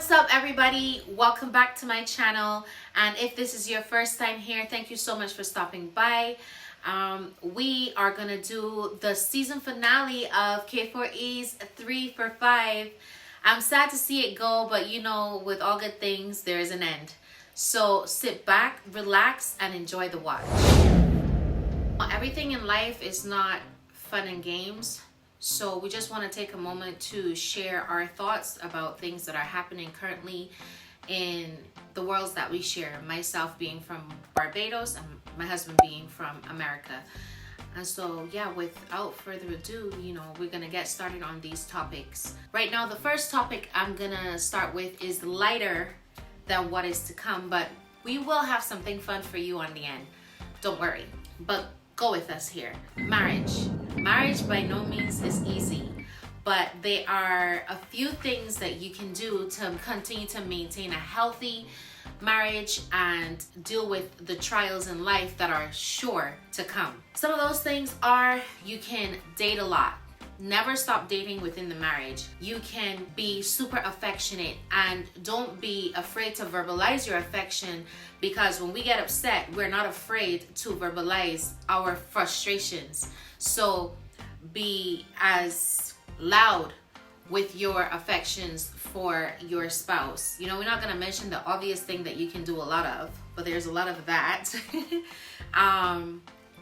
What's up, everybody? Welcome back to my channel, and if this is your first time here, thank you so much for stopping by. We are gonna do the season finale of K4E's 3 for 5. I'm sad to see it go, but you know, with all good things there is an end. So sit back, relax, and enjoy the watch. Everything in life is not fun and games. So we just want to take a moment to share our thoughts about things that are happening currently in the worlds that we share. Myself being from Barbados and my husband being from America. And so, yeah, without further ado, we're going to get started on these topics. Right now, the first topic I'm going to start with is lighter than what is to come, but we will have something fun for you on the end. Don't worry. But go with us here. Marriage by no means is easy, but there are a few things that you can do to continue to maintain a healthy marriage and deal with the trials in life that are sure to come. Some of those things are: you can date a lot. Never stop dating within the marriage. You can be super affectionate, and don't be afraid to verbalize your affection, because when we get upset, we're not afraid to verbalize our frustrations. So be as loud with your affections for your spouse. We're not going to mention the obvious thing that you can do a lot of, but there's a lot of that.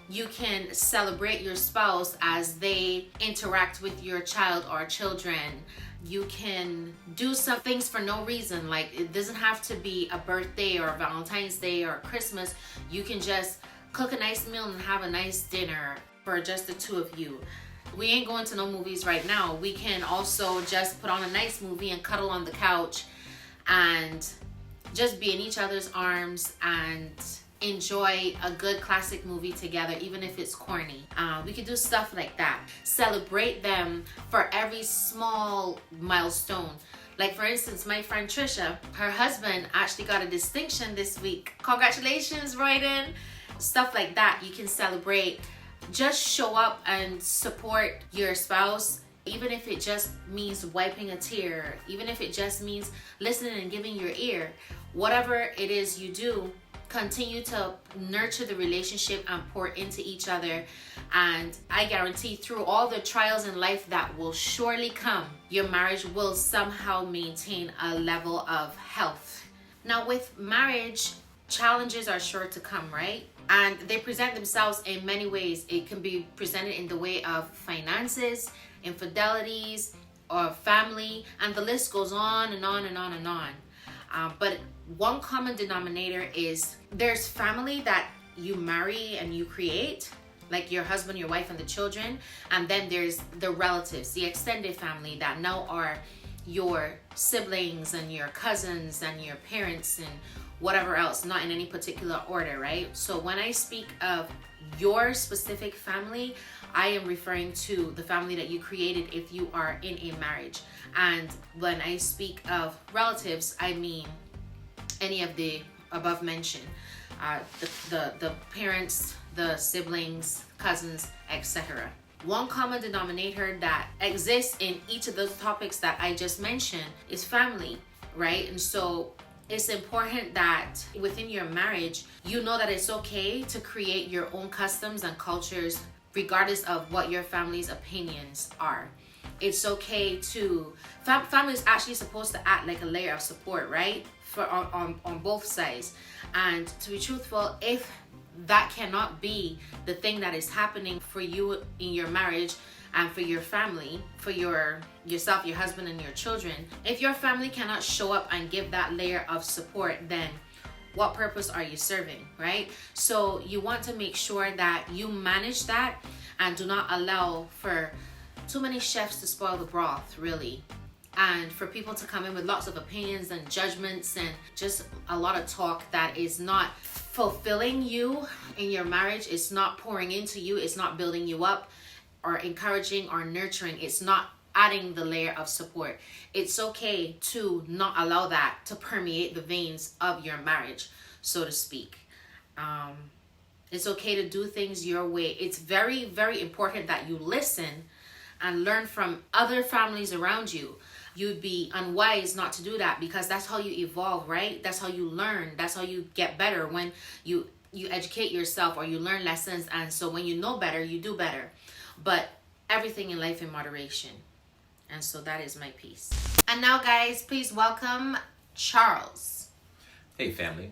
You can celebrate your spouse as they interact with your child or children. You can do some things for no reason. Like, it doesn't have to be a birthday or Valentine's Day or Christmas. You can just cook a nice meal and have a nice dinner for just the two of you. We ain't going to no movies right now. We can also just put on a nice movie and cuddle on the couch and just be in each other's arms and enjoy a good classic movie together, even if it's corny. We could do stuff like that. Celebrate them for every small milestone. Like, for instance, my friend Trisha, her husband actually got a distinction this week. Congratulations, Royden. Stuff like that you can celebrate. Just show up and support your spouse, even if it just means wiping a tear, even if it just means listening and giving your ear. Whatever it is you do, continue to nurture the relationship and pour into each other. And I guarantee, through all the trials in life that will surely come, your marriage will somehow maintain a level of health. Now, with marriage, challenges are sure to come, right? And they present themselves in many ways. It can be presented in the way of finances, infidelities, or family, and the list goes on and on and on and on. But one common denominator is there's family that you marry and you create, like your husband, your wife, and the children. And then there's the relatives, the extended family that now are your siblings and your cousins and your parents and whatever else, not in any particular order, right? So when I speak of your specific family, I am referring to the family that you created if you are in a marriage. And when I speak of relatives, I mean any of the above mentioned, the parents, the siblings, cousins, etc. One common denominator that exists in each of those topics that I just mentioned is family, right? And so it's important that within your marriage, you know that it's okay to create your own customs and cultures regardless of what your family's opinions are. It's okay to... Family is actually supposed to act like a layer of support, right? On both sides. And to be truthful, if that cannot be the thing that is happening for you in your marriage and for your family, for yourself, your husband, and your children, if your family cannot show up and give that layer of support, then what purpose are you serving, right? So you want to make sure that you manage that and do not allow for too many chefs to spoil the broth, really. And for people to come in with lots of opinions and judgments and just a lot of talk that is not fulfilling you in your marriage. It's not pouring into you. It's not building you up or encouraging or nurturing. It's not adding the layer of support. It's okay to not allow that to permeate the veins of your marriage, so to speak. It's okay to do things your way. It's very, very important that you listen and learn from other families around you. you'd be unwise not to do that, because that's how you evolve, right? That's how you learn. That's how you get better, when you educate yourself or you learn lessons. And so when you know better, you do better. But everything in life in moderation. And so that is my piece. And now, guys, please welcome Charles. Hey, family.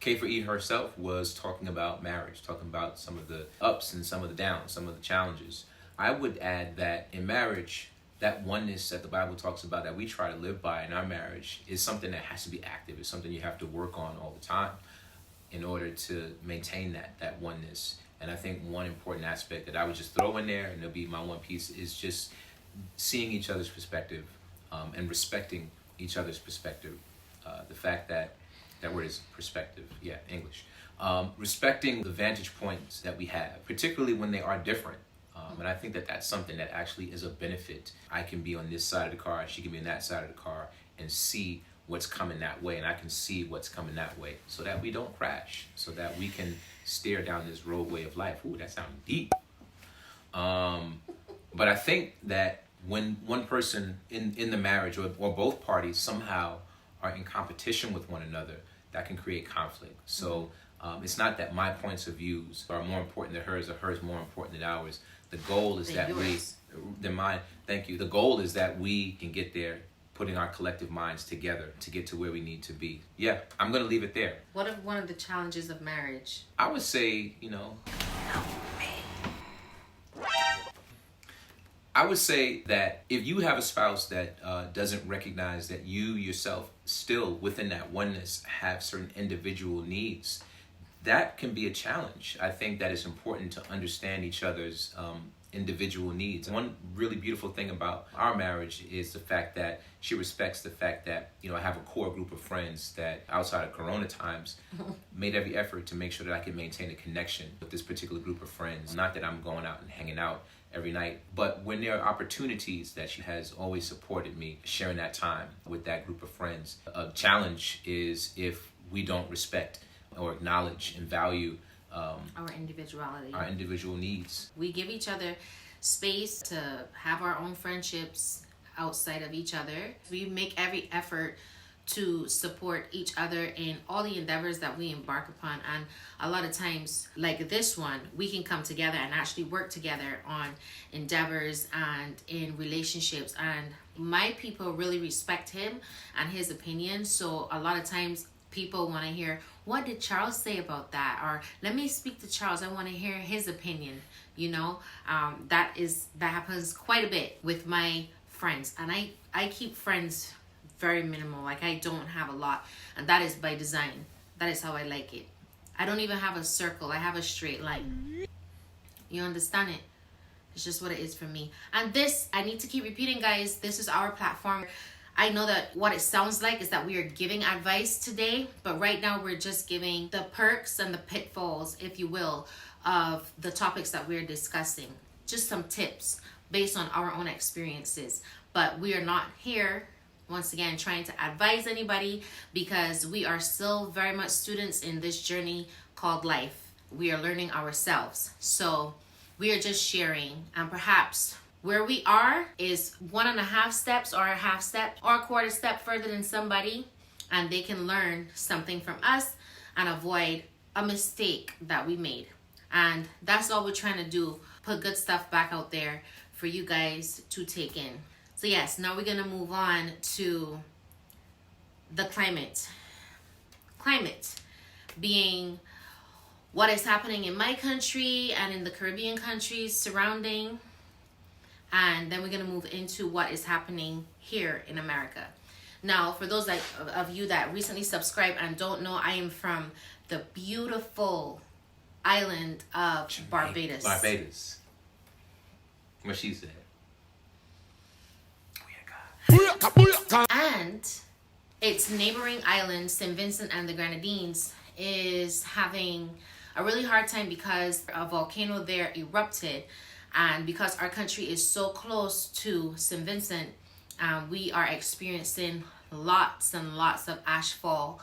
K4E herself was talking about marriage, talking about some of the ups and some of the downs, some of the challenges. I would add that in marriage, that oneness that the Bible talks about, that we try to live by in our marriage, is something that has to be active. It's something you have to work on all the time in order to maintain that oneness. And I think one important aspect that I would just throw in there, and it'll be my one piece, is just seeing each other's perspective and respecting each other's perspective. The fact that word is perspective, yeah, English. Respecting the vantage points that we have, particularly when they are different. And I think that that's something that actually is a benefit. I can be on this side of the car, she can be on that side of the car, and see what's coming that way, and I can see what's coming that way, so that we don't crash, so that we can steer down this roadway of life. Ooh, that sounds deep. But I think that when one person in the marriage, or both parties somehow are in competition with one another, that can create conflict. So it's not that my points of views are more important than hers, or hers more important than ours. The goal is that thank you. The goal is that we can get there, putting our collective minds together to get to where we need to be. Yeah, I'm going to leave it there. What are one of the challenges of marriage? I would say, I would say that if you have a spouse that doesn't recognize that you yourself still within that oneness have certain individual needs, that can be a challenge. I think that it's important to understand each other's individual needs. One really beautiful thing about our marriage is the fact that she respects the fact that, I have a core group of friends that outside of Corona times made every effort to make sure that I could maintain a connection with this particular group of friends. Not that I'm going out and hanging out every night, but when there are opportunities, that she has always supported me sharing that time with that group of friends. A challenge is if we don't respect or acknowledge and value our individuality, our individual needs. We give each other space to have our own friendships outside of each other. We make every effort to support each other in all the endeavors that we embark upon. And a lot of times, like this one, we can come together and actually work together on endeavors and in relationships. And my people really respect him and his opinion. So a lot of times people want to hear, what did Charles say about that? Or let me speak to Charles, I want to hear his opinion. That happens quite a bit with my friends. And I keep friends very minimal. Like, I don't have a lot, and that is by design. That is how I like it. I don't even have a circle. I have a straight line. You understand it? It's just what it is for me. And this, I need to keep repeating, guys, this is our platform. I know that what it sounds like is that we are giving advice today, but right now we're just giving the perks and the pitfalls, if you will, of the topics that we're discussing. Just some tips based on our own experiences. But we are not here, once again, trying to advise anybody, because we are still very much students in this journey called life. We are learning ourselves. So we are just sharing, and perhaps where we are is 1.5 steps or a half step or a quarter step further than somebody, and they can learn something from us and avoid a mistake that we made. And that's all we're trying to do, put good stuff back out there for you guys to take in. So yes, now we're gonna move on to the climate. Climate being what is happening in my country and in the Caribbean countries surrounding. And then we're going to move into what is happening here in America. Now, for those of you that recently subscribed and don't know, I am from the beautiful island of Barbados. Barbados. What she said. And its neighboring island, St. Vincent and the Grenadines, is having a really hard time because a volcano there erupted. And because our country is so close to St. Vincent, we are experiencing lots and lots of ashfall.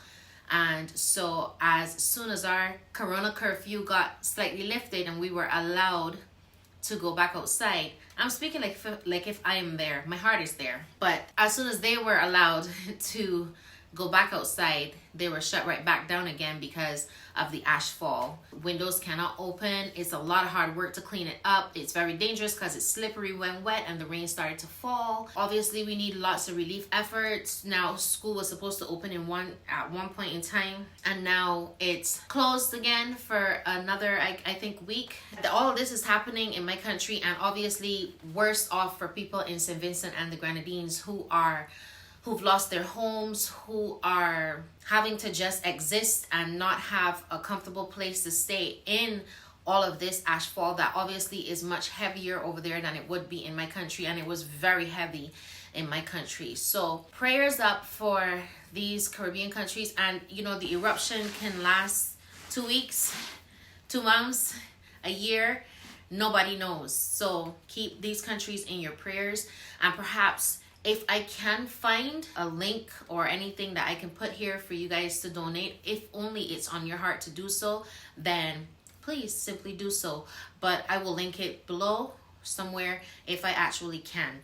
And so as soon as our corona curfew got slightly lifted and we were allowed to go back outside. I'm speaking like if I am there, my heart is there. But as soon as they were allowed to go back outside, they were shut right back down again because of the ash fall. Windows cannot open. It's a lot of hard work to clean it up. It's very dangerous because it's slippery when wet and the rain started to fall. Obviously, we need lots of relief efforts. Now, school was supposed to open at one point in time, and now it's closed again for another, I think, week. All of this is happening in my country, and obviously worse off for people in St. Vincent and the Grenadines who've lost their homes, who are having to just exist and not have a comfortable place to stay in all of this ash fall that obviously is much heavier over there than it would be in my country, and it was very heavy in my country. So prayers up for these Caribbean countries. And you know, the eruption can last 2 weeks, 2 months, a year. Nobody knows. So keep these countries in your prayers, and perhaps if I can find a link or anything that I can put here for you guys to donate, if only it's on your heart to do so, then please simply do so. But I will link it below somewhere if I actually can.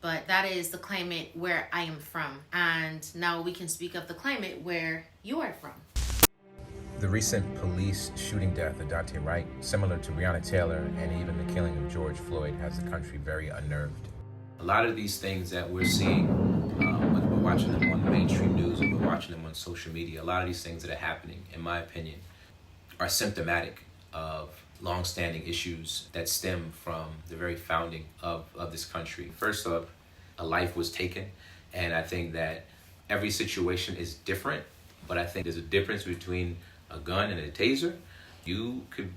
But that is the climate where I am from. And now we can speak of the climate where you are from. The recent police shooting death of Dante Wright, similar to Breonna Taylor and even the killing of George Floyd, has the country very unnerved. A lot of these things that we're seeing, whether we're watching them on the mainstream news or we're watching them on social media, a lot of these things that are happening, in my opinion, are symptomatic of long-standing issues that stem from the very founding of this country. First up, a life was taken, and I think that every situation is different, but I think there's a difference between a gun and a taser. You could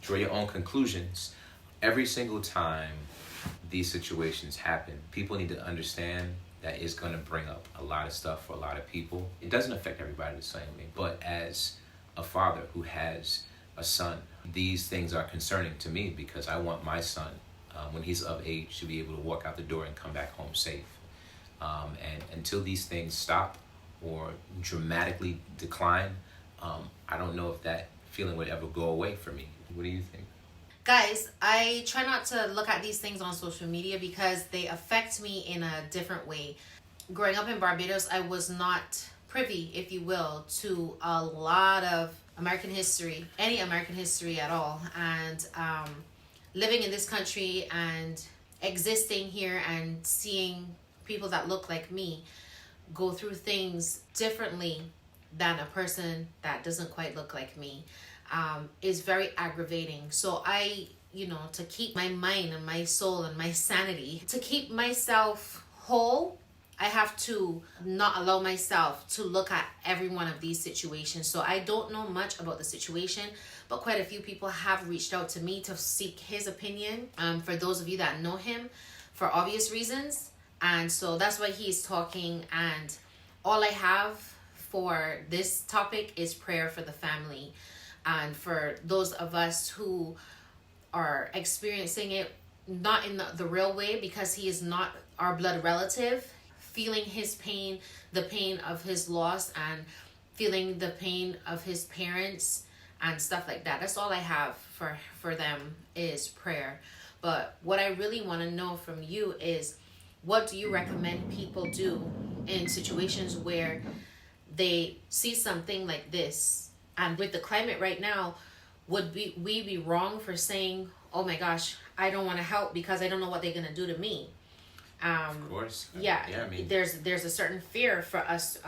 draw your own conclusions. Every single time these situations happen, people need to understand that it's going to bring up a lot of stuff for a lot of people. It doesn't affect everybody the same way, but as a father who has a son, these things are concerning to me because I want my son, when he's of age, to be able to walk out the door and come back home safe. And until these things stop or dramatically decline, I don't know if that feeling would ever go away for me. What do you think? Guys, I try not to look at these things on social media because they affect me in a different way. Growing up in Barbados, I was not privy, if you will, to a lot of American history, any American history at all. And living in this country and existing here and seeing people that look like me go through things differently than a person that doesn't quite look like me is very aggravating. So I, to keep my mind and my soul and my sanity, to keep myself whole, I have to not allow myself to look at every one of these situations. So I don't know much about the situation, but quite a few people have reached out to me to seek his opinion. For those of you that know him, for obvious reasons. And so that's why he's talking. And all I have for this topic is prayer for the family. And for those of us who are experiencing it, not in the real way, because he is not our blood relative, feeling his pain, the pain of his loss, and feeling the pain of his parents and stuff like that. That's all I have for them is prayer. But what I really want to know from you is, what do you recommend people do in situations where they see something like this? And with the climate right now, would we be wrong for saying, oh my gosh, I don't want to help because I don't know what they're going to do to me? Of course. Yeah, I mean, there's a certain fear for us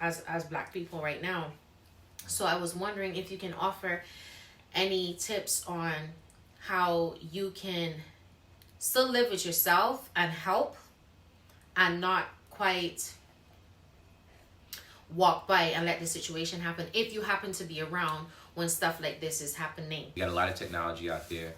as Black people right now. So I was wondering if you can offer any tips on how you can still live with yourself and help and not quite walk by and let the situation happen if you happen to be around when stuff like this is happening. You got a lot of technology out there.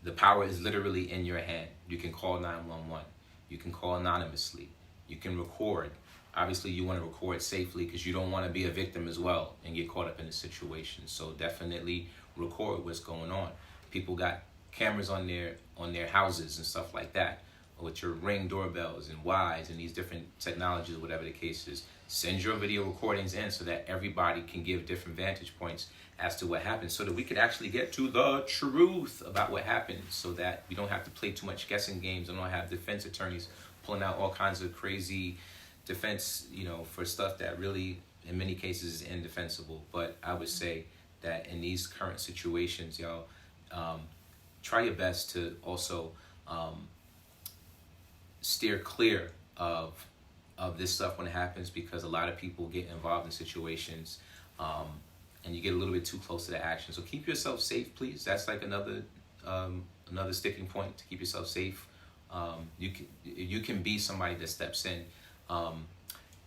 The power is literally in your hand. You can call 911. You can call anonymously. You can record. Obviously, you want to record safely because you don't want to be a victim as well and get caught up in the situation. So definitely record what's going on. People got cameras on their houses and stuff like that, with your Ring doorbells and Ys and these different technologies, whatever the case is. send your video recordings in so that everybody can give different vantage points as to what happened, so that we could actually get to the truth about what happened, so that we don't have to play too much guessing games and don't have defense attorneys pulling out all kinds of crazy defense, for stuff that really, in many cases, is indefensible. But I would say that in these current situations, y'all, try your best to also steer clear of this stuff when it happens, because a lot of people get involved in situations and you get a little bit too close to the action. So keep yourself safe, please. That's like another sticking point, to keep yourself safe. You can be somebody that steps in.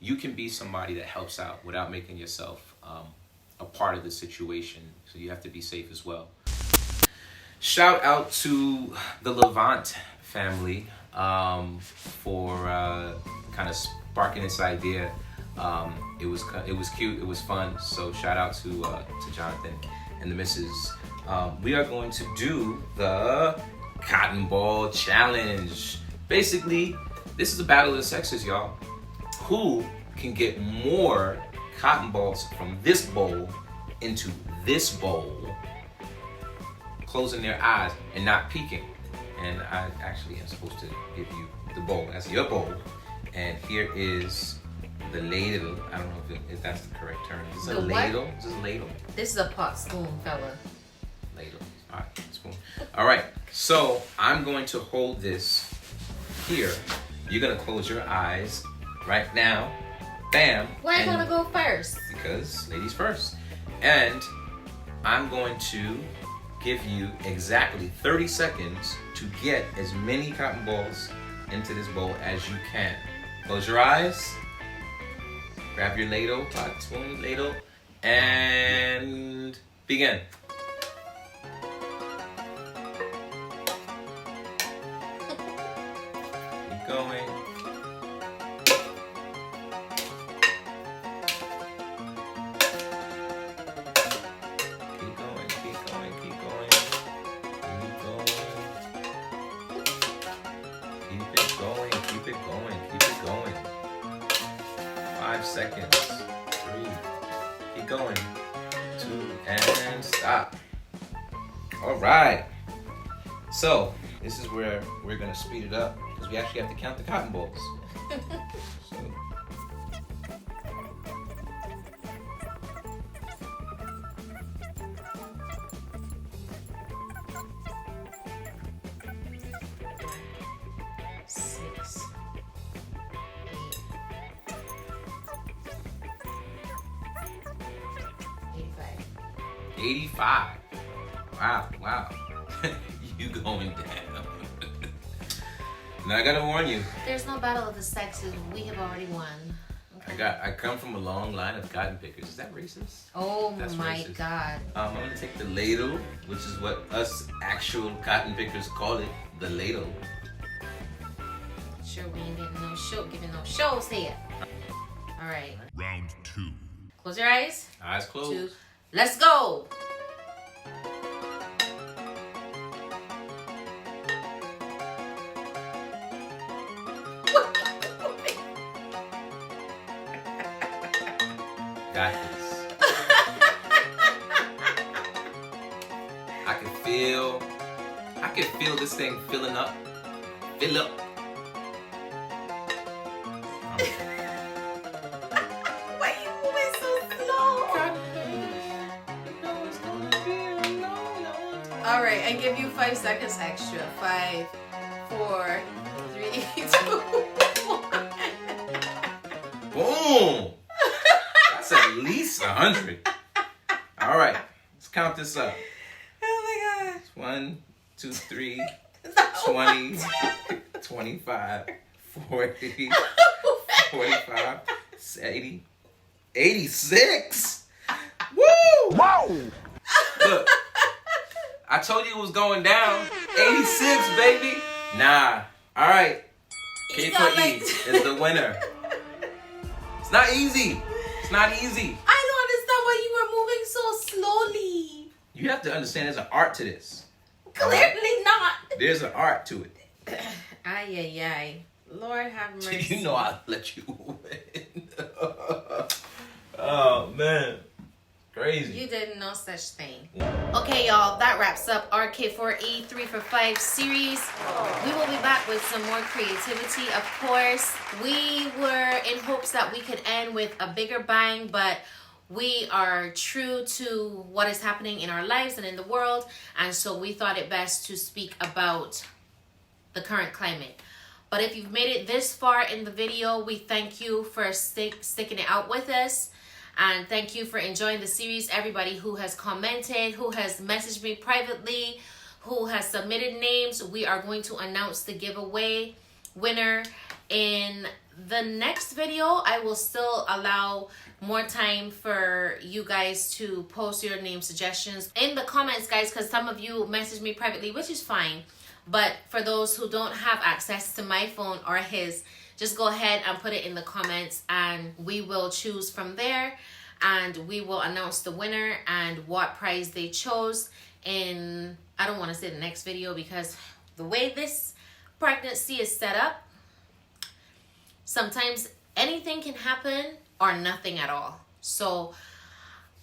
You can be somebody that helps out without making yourself a part of the situation. So you have to be safe as well. Shout out to the Levant family for kind of sparking this idea. It was cute. It was fun. So shout out to Jonathan and the missus. We are going to do the Cotton Ball Challenge. Basically, this is a battle of the sexes, y'all. Who can get more cotton balls from this bowl into this bowl, closing their eyes and not peeking? And I actually am supposed to give you the bowl. That's your bowl. And here is the ladle. I don't know if that's the correct term. Is this a ladle? Is this a ladle? This is a pot spoon, fella. Ladle. All right, spoon. All right, so I'm going to hold this here. You're going to close your eyes right now. Bam. Why gonna go first? Because ladies first. And I'm going to give you exactly 30 seconds to get as many cotton balls into this bowl as you can. Close your eyes. Grab your ladle, pot, spoon, ladle, and begin. Keep going. Keep going, keep going, keep going. Keep going. Keep it going, keep it going, keep it going. 5 seconds. 3. Keep going. 2 and stop. All right. So this is where we're gonna speed it up, because we actually have to count the cotton balls. So. Six, 85. Wow. You going down. Now I gotta warn you. There's no battle of the sexes. We have already won. Okay. I come from a long line of cotton pickers. Is that racist? Oh That's my racist. God. I'm gonna take the ladle, which is what us actual cotton pickers call it, the ladle. Sure, we ain't getting no giving no shows here. All right. Round 2. Close your eyes. Eyes closed. 2. Let's go. Got this. I can feel this thing filling up. Fill up. Why you moving so slow? All right, I give you 5 seconds extra. 5, 4, 3, 2, 1. Boom! That's at least 100. All right, let's count this up. Oh my God. 1, 2, 3, No. 20, 25, 40, 45, 80, 86. Woo! Wow! Look, I told you it was going down. 86, baby. Nah. All right. K4E is the winner. It's not easy. It's not easy. I don't understand why you were moving so slowly. You have to understand there's an art to this. Clearly not. There's an art to it. Ay, ay, ay. Lord have mercy. You know I'll let you win. Oh man, crazy. You did no such thing. Okay, y'all, that wraps up our K4E 3 for 5 series. We will be back with some more creativity, of course. We were in hopes that we could end with a bigger bang, but we are true to what is happening in our lives and in the world, and so we thought it best to speak about the current climate. But if you've made it this far in the video, we thank you for sticking it out with us. And thank you for enjoying the series. Everybody who has commented, who has messaged me privately, who has submitted names. We are going to announce the giveaway winner in the next video. I will still allow more time for you guys to post your name suggestions in the comments, guys, because some of you messaged me privately, which is fine. But for those who don't have access to my phone or his, just go ahead and put it in the comments and we will choose from there, and we will announce the winner and what prize they chose in, I don't want to say the next video, because the way this pregnancy is set up, sometimes anything can happen or nothing at all. So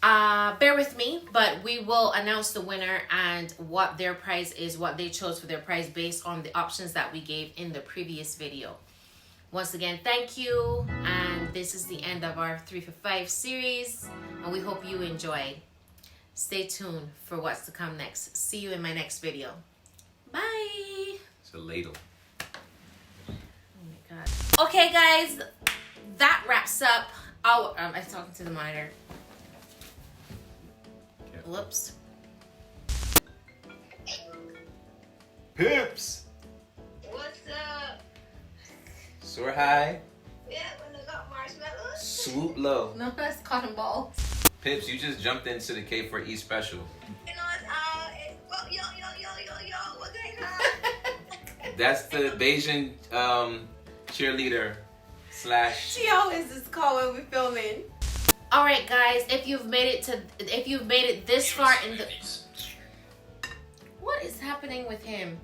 bear with me, but we will announce the winner and what their prize is, what they chose for their prize based on the options that we gave in the previous video. Once again, thank you, and this is the end of our 3 for 5 series, and we hope you enjoy. Stay tuned for what's to come next. See you in my next video. Bye. It's a ladle. Oh my god. Okay, guys, that wraps up our. I'm talking to the monitor. Whoops. Pips. What's up? Soar high, Yeah, when I got marshmallows. swoop low. No, that's cotton balls. Pips, you just jumped into the K4E special. You know, it's yo, what's going on? That's the Bayesian cheerleader slash. She always is called when we filming. All right, guys, if you've made it this far in the, what is happening with him?